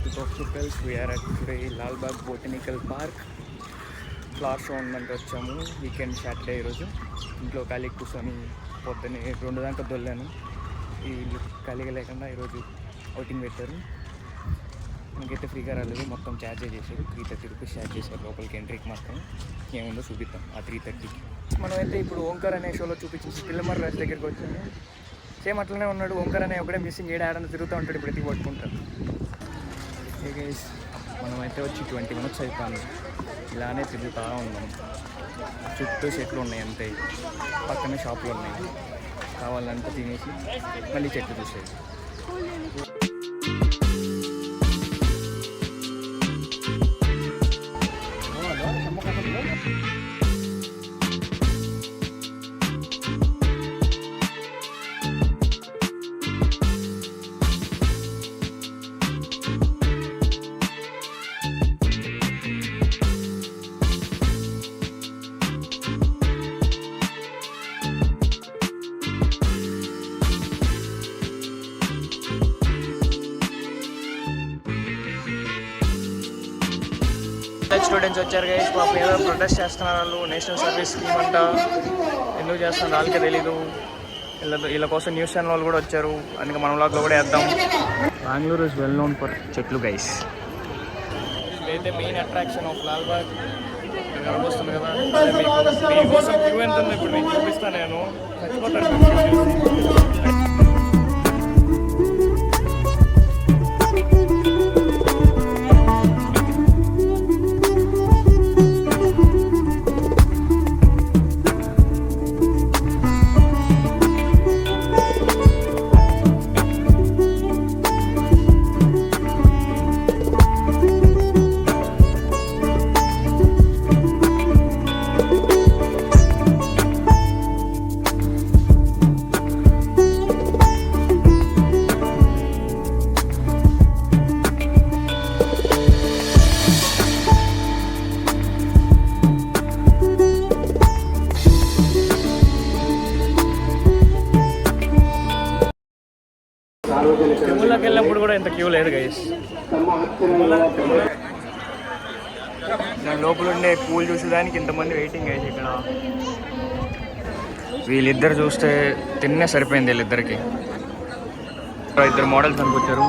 to Talk Pupils. We are at today Lalbagh botanical park. Flower show ఉందంటే వచ్చాము. Weekend Saturday ఈరోజు. ఇంట్లో ఖాళీ కూర్చొని పొద్దున్నే 2 దాకా దొల్లాను. వీళ్ళు ఖాళీగా లేకుండా ఈరోజు అవుటింగ్ పెట్టారు. మనకైతే ఫ్రీగా రాలేదు, మొత్తం ఛార్జ్ చేశారు. 330 రూపీస్ ఛార్జ్ చేశారు లోపలికి ఎంట్రీకి. మాత్రం ఏముందో చూపిద్దాం ఆ 330కి. మనమైతే ఇప్పుడు ఓంకార్ అనే షోలో చూపించేసి పిల్లమర్రి రాజు దగ్గరికి వచ్చాము. సేమ్ అట్లనే ఉన్నాడు. ఓంకార్ అనే ఒకటే మిస్సింగ్, ఏడాడని తిరుగుతూ ఉంటాడు, ప్రతి పట్టుకుంటాడు. మనమైతే వచ్చి 20 minutes అయిపోయింది. ఇలానే తిరుగుతూ ఉన్నాం. చుట్టూ చెట్లు ఉన్నాయి అంతే, పక్కనే షాపులు ఉన్నాయి. కావాలంటే తినేసి మళ్ళీ చెట్లు చూసేది. స్టూడెంట్స్ వచ్చారు గైస్. పాపం ఏదో ప్రొటెస్ట్ చేస్తున్నారు వాళ్ళు. నేషనల్ సర్వీస్ స్కీమ్ అంట, ఎందుకు చేస్తున్నారు వాళ్ళకే తెలీదు. వీళ్ళ కోసం న్యూస్ ఛానల్ వాళ్ళు కూడా వచ్చారు, అందుకే మన వ్లాగ్లో కూడా వేద్దాం. Bengaluru is well known for చెట్లు గైస్. ఇదైతే మెయిన్ అట్రాక్షన్ ఆఫ్ లాల్బాగ్. కనిపిస్తుంది కదా, మీకోసం క్యూ ఎంత ఉంది ఇప్పుడు నేను చూపిస్తాను. నేను చచ్చిపోతాను. తిరుమలకి వెళ్ళినప్పుడు కూడా ఇంత క్యూ లేదు గైస్. నేను లోపల ఉండే పూలు చూసేదానికి ఇంతమంది వెయిటింగ్ గైస్. ఇక్కడ వీళ్ళిద్దరు చూస్తే తిన్నే సరిపోయింది వీళ్ళిద్దరికి. 2 మోడల్స్ అనుకొచ్చారు.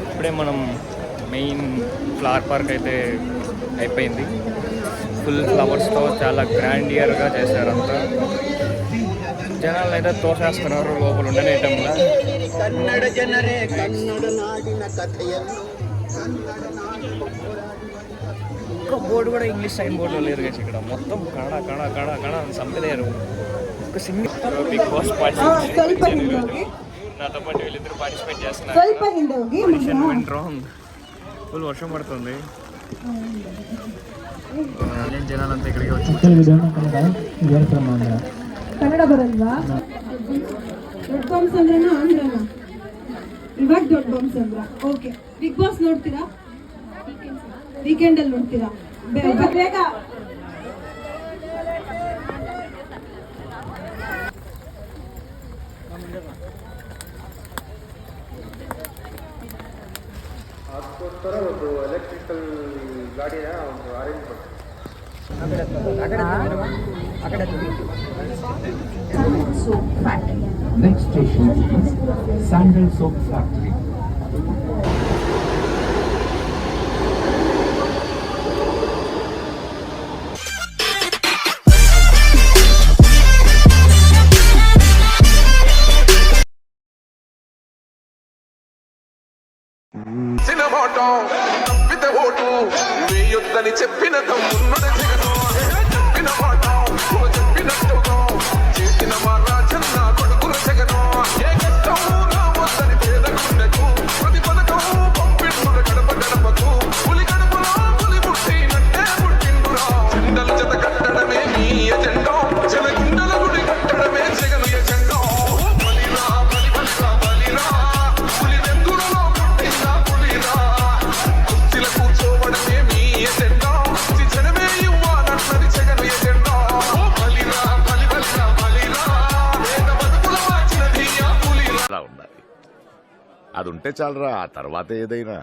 ఇప్పుడే మనం మెయిన్ ఫ్లవర్ పార్క్ అయితే అయిపోయింది. ఫుల్ ఫ్లవర్స్తో చాలా గ్రాండియర్గా చేశారు. అంతా జనాలు అయితే తోసేస్తున్నారు లోపల ఉండనే టైంలో. కన్నడ జనరే కన్నడ నాడిన కథಯನ್ನು ఒక్క బోర్డు కూడా ఇంగ్లీష్ సైన్ బోర్డు లేరు కదా ఇక్కడ, మొత్తం కన్నడ కన్నడ కన్నడ కన్నడ అని చంపలేరు. ఒక సింగిల్ బిగ్ బాస్ పార్టిసిపేట్ నాతో పాటు వీళ్ళిద్దరు పార్టిసిపేట్ చేస్తున్నారు. ఫుల్ వర్షం పడుతుంది, ಜನಾಲಂತ ಇಕಡೆಗೆ ಕನ್ನಡ ಬರಲ್ವಾ? ದೊಡ್ಡ ಬಾಂಬ್ಸ್ ಅಂದ್ರೇನಾ ಆಂಧ್ರನಾ? ಇವಾಗ ದೊಡ್ಡ ಬಾಂಬ್ಸ್ ಅಂದ್ರ. ಓಕೆ, ಬಿಗ್ ಬಾಸ್ ನೋಡ್ತೀರಾ? ವೀಕೆಂಡ್ ಅಲ್ಲಿ ನೋಡ್ತೀರಾ? ಬೇಗ ಅದಕ್ಕೋಸ್ಕರ ಒಂದು ಎಲೆಕ್ಟ್ರಿಕಲ್ ಗಾಡಿಯ ಒಂದು ಅರೇಂಜ್ ಮಾಡ್ತಾರೆ. Next station is Sandal Soap Factory. సినిమాటో తప్పిత ఓటు వేయొద్దని చెప్పిన తమ్మున్నది జగను చెప్పిన మాట చెప్పినట్టుగా చేసిన మా రాజన్న కొడుకుల జగను ఏ కష్టం రావద్దని పేదకుండకు ప్రతి పథకం పంపిండుర గడప గడపకు పులి గడపలో పులి పుట్టినట్టే పుట్టిండురా జెండల జత కట్టడమే మీ ఎజెండా జనగుండల గుడి కట్టడమే జగను ఎజెండా బలిరా బలి బలిరా బలిరా పులి వెందురలో పుట్టిన పులిరా కుర్చీల కూర్చోవడమే మీ ఎజెండా జనమే ఇవ్వాలన్నది జగను ఎజెండా బలిరా బలి బలిరా బలిరా వేద బతుకుల మార్చినది ఆ పులిరా ఉండాలి. అది ఉంటే చాలరా, ఆ తర్వాత ఏదైనా.